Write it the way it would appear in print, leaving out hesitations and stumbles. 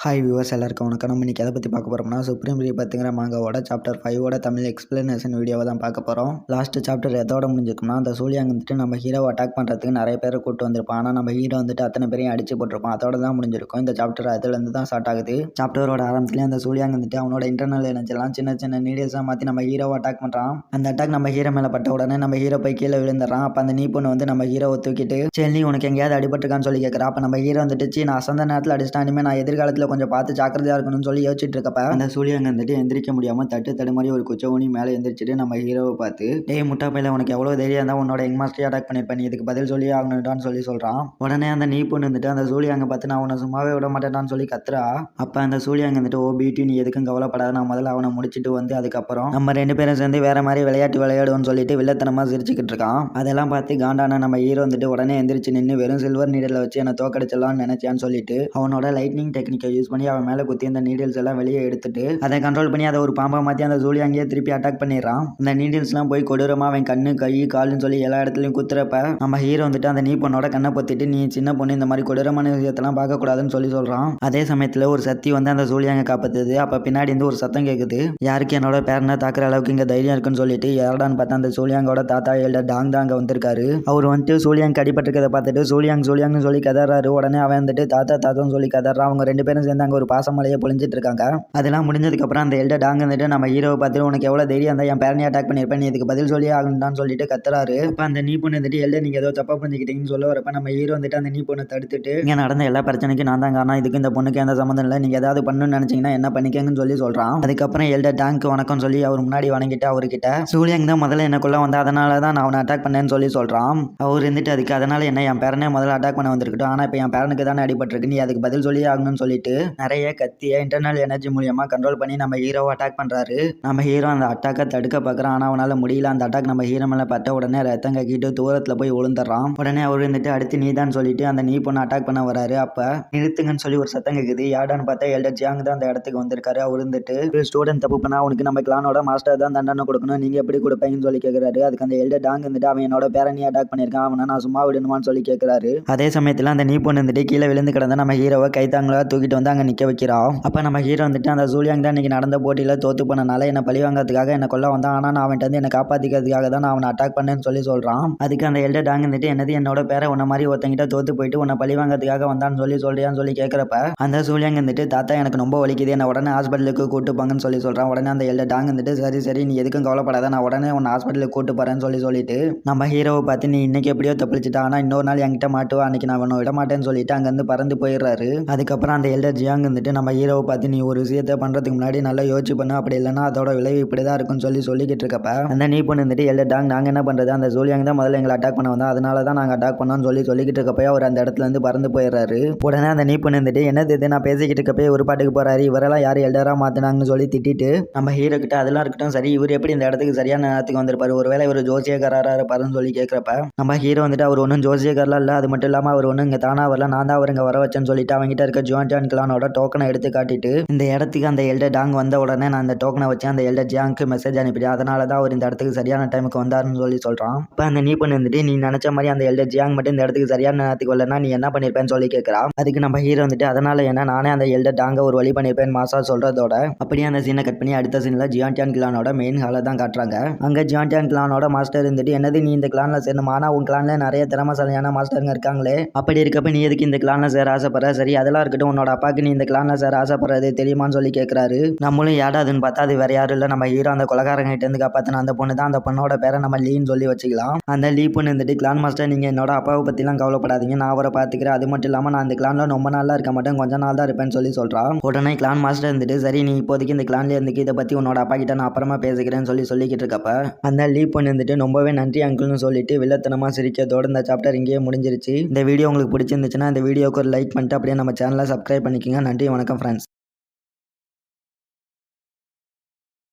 Hi viewers எல்லாருக்கும் வணக்கம். நம்ம இன்றைக்கி எதை பற்றி பார்க்க போகிறோம்னா சுப்ரீம் ரீபத்துங்கிற மாங்காவோட சாப்டர் 5ஓட தமிழ் எக்ஸ்பிளனேஷன் வீடியோவை தான் பார்க்க போகிறோம். லாஸ்ட்டு சாப்டர் எதோட முடிஞ்சிருக்கும்னா அந்த சூழியாங்க வந்துட்டு நம்ம ஹீரோவை அட்டாக் பண்ணுறதுக்கு நிறைய பேரை கூப்பிட்டு வந்திருப்பான். ஆனால் நம்ம ஹீரோ வந்துட்டு அத்தனை பேரையும் அடிச்சு போட்டிருப்பான். அதோட தான் முடிஞ்சிருக்கும். இந்த சாப்டர் அதுலேருந்து தான் ஸ்டார்ட் ஆகுது. சாப்டரோட ஆரம்பத்துலேயே அந்த சூழியாங்க வந்துட்டு அவனோட இன்டர்னல் எனர்ஜிலாம் சின்ன சின்ன நீடில்ஸாக மாற்றி நம்ம ஹீரோவை அட்டாக் பண்ணுறான். அந்த அட்டாக் நம்ம ஹீரோ மேலே பட்ட உடனே நம்ம ஹீரோ போய் கீழே விழுந்துடுறான். அப்போ அந்த நீ பொண்ணு வந்து நம்ம ஹீரோவை தூக்கிட்டு சரி நீ உனக்கு எங்கேயாவது அடிபட்டுருக்கான்னு சொல்லி கேட்குறா. அப்போ நம்ம ஹீரோ வந்துட்டு நான் அசந்த நேரத்தில் அடிச்சிட்டா, இனிமேல் நான் எதிர்காலத்தில் கொஞ்சம் பார்த்து ஜாக்கிரதை இருக்கணும்னு சொல்லி யோசிச்சுட்டு இருக்கப்ப அந்த சூழியாங்க வந்துட்டு எந்திரிக்க முடியாம தட்டு மாதிரி ஒரு குச்ச ஊனி மேலே எந்திரிச்சிட்டு நம்ம ஹீரோவை பார்த்து டேய் முட்டா பையில உனக்கு எவ்வளவு தைரியம் இருந்தா உன்னோட எங் மாஸ்டர் அட்டாக் பண்ணிருப்பேன், இதுக்கு பதில் சொல்லி ஆகணும்டான்னு சொல்லி சொல்றான். உடனே அந்த நீ பொண்ணு வந்துட்டு அந்த சூழியாங்க பார்த்து நான் உன்னை சும்மாவே விட மாட்டேன்டான்னு சொல்லி கத்துறா. அப்ப அந்த சூழியாங்க வந்துட்டு ஓ பிடி நீ எதுக்கும் கவலைப்படாத, நான் முதல்ல அவனை முடிச்சுட்டு வந்து அதுக்கப்புறம் நம்ம 2 பேரும் சேர்ந்து வேற மாதிரி விளையாட்டு விளையாடுவோம்னு சொல்லிட்டு வில்லத்தனமா சிரிச்சுக்கிட்டு இருக்கான். அதெல்லாம் பார்த்து காண்டான நம்ம ஹீரோ வந்துட்டு உடனே எந்திரிச்சு நின்று வெறும் சில்வர் நீடல வச்சு என்ன தோக்கடிச்சிடலாம்னு நினைச்சான்னு சொல்லிட்டு அவனோட லைட்னிங் டெக்னிக்கை யூஸ் பண்ணி அவன் மேல குத்தி அந்த நீடில்ஸ் எல்லாம் வெளியே எடுத்துட்டு அதை கண்ட்ரோல் பண்ணி அதை ஒரு பாம்பா மாற்றி அந்த சூழியாங்கே திருப்பி அட்டாக் பண்ணிடுறான். இந்த நீடில்ஸ்லாம் போய் கொடூரமா அவன் கண்ணு கை கால்னு சொல்லி எல்லா இடத்துலையும் குத்துறப்ப நம்ம ஹீரோ வந்துட்டு அந்த நீ பொண்ணோட கண்ணை பொத்திட்டு நீ சின்ன பொண்ணு இந்த மாதிரி கொடூரமான விஷயத்தெல்லாம் பார்க்கக்கூடாதுன்னு சொல்லி சொல்றான். அதே சமயத்தில் ஒரு சக்தி வந்து அந்த சூழியாங்க காப்பாத்துது. அப்போ பின்னாடி இருந்து ஒரு சத்தம் கேட்குது. யாருக்கு என்னோட பேரனை தாக்குற அளவுக்கு இங்கே தைரியம் இருக்குன்னு சொல்லிட்டு யாரான்னு பார்த்தா அந்த சூழியாங்கோட தாத்தா எழுத டாங் தாங்க வந்திருக்காரு. அவர் வந்துட்டு சூழியாங்க அடிபட்டிருக்கதை பார்த்துட்டு சூழியாங்கன்னு சொல்லி கதறாரு. உடனே அவன் வந்துட்டு தாத்தான்னு சொல்லி கதறான். அவங்க 2 பேரும் சேர்ந்து அங்கே ஒரு பாசமலையை பொழிஞ்சிட்டு இருக்காங்க. அதெல்லாம் முடிஞ்சதுக்கப்புறம் அந்த எல்டர் டாங் வந்துட்டு நம்ம ஹீரோவை பார்த்துட்டு உனக்கு எவ்வளோ தைரியம் இருந்தால் என் பேரனே அட்டாக் பண்ணியிருப்பேன், நீ இதுக்கு பதில் சொல்லி ஆகணும்னு சொல்லிட்டு கத்துறாரு. அப்போ அந்த நீ பொண்ணு வந்துட்டு எல்டர் நீங்கள் ஏதோ தப்பா புரிஞ்சுக்கிட்டீங்கன்னு சொல்ல வரப்ப நம்ம ஹீரோ வந்துட்டு அந்த நீ பொண்ணை தடுத்துட்டு இங்கே நடந்த எல்லா பிரச்சனைக்கும் நான் தான் காரணம், இதுக்கு இந்த பொண்ணுக்கு எந்த சம்மந்தம் இல்லை, நீங்கள் ஏதாவது பண்ணணும்னு நினச்சிங்கன்னா என்ன பண்ணிக்கங்கன்னு சொல்லி சொல்கிறான். அதுக்கப்புறம் எல்டர் டாங்க் வணக்கம் சொல்லி அவர் முன்னாடி வணங்கிட்டு அவர்கிட்ட சூழியாங்க தான் முதல்ல எனக்குள்ள வந்து அதனால தான் நான் அவனை அட்டாக் பண்ணேன்னு சொல்லி சொல்கிறான். அவர் இருந்துட்டு அதுக்கு அதனால என்ன என் பேரனே முதல்ல அட்டாக் பண்ண வந்திருக்கட்டும், ஆனால் இப்போ என் பேரனுக்கு தானே அடிபட்டிருக்கு, நீ அதுக்கு பதில் சொல்லி ஆகணும்னு சொல்லிட்டு நிறைய கத்திய இன்டர்னல் எனர்ஜி மூலியமா கண்ட்ரோல் பண்ணி நம்ம ஹீரோவை அட்டாக் பண்றாரு. நம்ம ஹீரோ அந்த அட்டாக்கை தடுக்க பார்க்குறான். ஆனால் அவனால முடியல. அந்த அட்டாக் நம்ம ஹீரோ மேலே பட்ட உடனே ரத்தம் கக்கிட்டு தூரத்தில் போய் விழுந்துடுறான். உடனே அவர் இருந்துட்டு அடுத்து நீதான் சொல்லிட்டு அந்த நீ பொண்ணு அட்டாக் பண்ண வராரு. அப்போ நிறுத்துங்கன்னு சொல்லி ஒரு சத்தம் கேட்குது. யாடான்னு பார்த்தா எல்டர் ஜியாங் தான் அந்த இடத்துக்கு வந்திருக்காரு. அவர் இருந்துட்டு ஒரு ஸ்டூடெண்ட் தப்பு பண்ணா அவனுக்கு நம்ம கிளானோட மாஸ்டர் தான் தண்டனை கொடுக்கணும், நீங்க எப்படி கொடுப்பீங்கன்னு சொல்லி கேட்குறாரு. அதுக்கு அந்த எல்டர் டாங் வந்துட்டு அவன் என்னோட பேரனி அட்டாக் பண்ணியிருக்கான், அவனை நான் சும்மா விடணுமான்னு சொல்லி கேட்குறாரு. அதே சமயத்தில் அந்த நீ பொண்ணு வந்துட்டு கீழே விழுந்து கிடந்த நம்ம ஹீரோவை கைத்தாங்களா தூக்கிட்டு வந்து அங்கே நிற்க வைக்கிறான். அப்போ நம்ம ஹீரோ வந்துட்டு அந்த சூழியாங் தான் இன்னைக்கு நடந்த போட்டியில் தோத்து போனனால என்னை பழி வாங்கிறதுக்காக என்னை கொல்ல வந்தான், ஆனால் நான் அவன்கிட்ட வந்து என்னை காப்பாற்றிக்கிறதுக்காக தான் நான் அவனை அட்டாக் பண்ணேன்னு சொல்லி சொல்கிறான். அதுக்கு அந்த எல்டர் டாங் வந்துட்டு என்னது என்னோட பேரை உன்ன மாதிரி ஒருத்தங்கிட்ட தோத்து போயிட்டு உன்னை பழி வாங்கிறதுக்காக வந்தான்னு சொல்லி சொல்றியான்னு சொல்லி கேட்குறப்ப அந்த சூழியாங்க வந்துட்டு தாத்தா எனக்கு ரொம்ப வலிக்குது, என்ன உடனே ஹாஸ்பிட்டலுக்கு கூட்டு போங்கன்னு சொல்லி சொல்கிறான். உடனே அந்த எல்டர் டாங் வந்துட்டு சரி நீ எதுக்கும் கவலைப்படாத, நான் உடனே உன்னை ஹாஸ்பிட்டலுக்கு கூட்டு போகிறேன்னு சொல்லிட்டு நம்ம ஹீரோவை பார்த்து நீ இன்னைக்கு எப்படியோ தப்பிச்சிட்டா, ஆனால் இன்னொரு நாள் என்கிட்ட மாட்டுவா, அன்னைக்கு நான் அவனை விட மாட்டேன்னு சொல்லிட்டு அங்கேருந்து பறந்து போயிடுறாரு. அதுக்கப்புறம் அந்த எல்டர் ஜியாங் வந்துட்டு நம்ம ஹீரோவை பார்த்து நீ ஒரு விஷயத்தை பண்ணுறதுக்கு முன்னாடி நல்லா யோசிச்சு பண்ணு, அப்படி இல்லைன்னா அதோட விளைவு இப்படிதான் இருக்கும்னு சொல்லிக்கிட்டு இருக்கப்ப அந்த நீ பொண்ணு வந்துட்டு எல்டர் டாங் நாங்கள் என்ன பண்ணுறது, அந்த சூழியாங்க தான் முதல்ல எங்களை அட்டாக் பண்ண வந்தோம், அதனால தான் நாங்கள் அட்டாக் பண்ணோம்னு சொல்லிக்கிட்டு இருக்கப்போ அவர் அந்த இடத்துல இருந்து பறந்து போயிடுறாரு. உடனே அந்த நீ பொண்ணு வந்துட்டு என்னது இது நான் பேசிக்கிட்டு இருக்கப்போ ஒரு பாட்டுக்கு போறாரு, இவரெல்லாம் யார் எல்டரா மாத்தினாங்கன்னு சொல்லி திட்டிட்டு நம்ம ஹீரோ கிட்ட அதெல்லாம் இருக்கட்டும் சரி இவர் எப்படி இந்த இடத்துக்கு சரியான நேரத்துக்கு வந்திருப்பாரு, ஒருவேளை இவர் ஜோசியக்காரரா இருப்பாருன்னு சொல்லி கேட்குறப்ப நம்ம ஹீரோ வந்துட்டு அவர் ஒன்றும் ஜோசியக்காரலாம் இல்லை, அது மட்டும் இல்லாமல் அவர் ஒன்றும் இங்கே தானா வரல, நான் தான் அவர் இங்கே வர வச்சேன்னு சொல்லிட்டு அவங்ககிட்ட இருக்க ஜுவான் கிளானோட டோக்கனை எடுத்து காட்டிட்டு இந்த இடத்துக்கு அந்த எல்டர் டாங் வந்த உடனே நான் அந்த டோக்கனை வச்சு அந்த எல்டர் ஜியாங்க்கு மெசேஜ் அனுப்பிட்டேன், அதனால தான் அவர் இந்த இடத்துக்கு சரியான டைமுக்கு வந்தாருன்னு சொல்லி சொல்கிறான். இப்போ அந்த நீ பொண்ணு வந்துட்டு நீ நினச்ச மாதிரி அந்த எல்டர் ஜியாங் மட்டும் இந்த இடத்துக்கு சரியான நேரத்துக்கு வரலன்னா நீ என்ன பண்ணியிருப்பேன்னு சொல்லி கேட்குறான். அதுக்கு நம்ம ஹீரோ வந்துட்டு அதனால என்ன நானே அந்த எல்டர் டாங்கை ஒரு வழி பண்ணியிருப்பேன் மாசா சொல்கிறதோட அப்படியே அந்த சீனை கட் பண்ணி அடுத்த சீனில் ஜியான் கிளானோட மெயின் ஹாலை தான் காட்டுறாங்க. அங்கே ஜியான் கிளானோட மாஸ்டர் இருந்துட்டு என்னது நீ இந்த கிளானில் சேரணுமா, ஆனால் உன் கிளானில் நிறைய திறமசாலியான மாஸ்டருங்க இருக்காங்களே, அப்படி இருக்கப்ப நீ எதுக்கு இந்த கிளானில் சேர ஆசைப்படுற, சரி அதெல்லாம் இருக்கட்டும் உன்னோட அப்பாவுக்கு நீ இந்த கிளானில் சேர ஆசைப்படுறது தெரியுமான்னு சொல்லி கேட்குறாரு. நம்மளும் ஏடாதுன்னு பார்த்தா அது வேற யாரும் இல்லை, நம்ம ஹீரோ அந்த கொலகாரங்கிட்ட இருந்து காப்பாற்றின அந்த பொண்ணு தான், அந்த பொண்ணோட பேரை நம்ம லீன்னு சொல்லி வச்சுக்கலாம். அந்த லீ பொண்ணு இருந்துட்டு கிளான் மாஸ்டர் நீங்கள் என்னோட அப்பாவை பற்றிலாம் கவலைப்படாதீங்க, நான் அவரை பார்த்துக்கிறேன், அது மட்டும் இல்லாமல் நான் இந்த கிளானில் ரொம்ப நாளாக இருக்க மாட்டேன், கொஞ்ச நாள் தான் இருப்பேன்னு சொல்லி சொல்கிறான். உடனே கிளான் மாஸ்டர் இருந்துட்டு சரி நீ இப்போதைக்கு இந்த கிளான்ல இருந்துக்கு இதை பற்றி உன்னோட அப்பா கிட்ட நான் அப்புறமா பேசிக்கிறேன்னு சொல்லிக்கிட்டு இருக்கப்ப அந்த லீ பொண்ணு இருந்துட்டு ரொம்பவே நன்றி அங்கிள்னு சொல்லிட்டு வில்லத்தனமாக சிரிக்கிறதோடு இந்த சாப்டர் இங்கேயே முடிஞ்சிருச்சு. இந்த வீடியோ உங்களுக்கு பிடிச்சிருந்துச்சுன்னா இந்த வீடியோக்கு ஒரு லைக் பண்ணிட்டு அப்படியே நம்ம சேனலை சப்ஸ்கிரைப் பண்ணிக்கோங்க. நன்றி, வணக்கம் ஃப்ரெண்ட்ஸ்.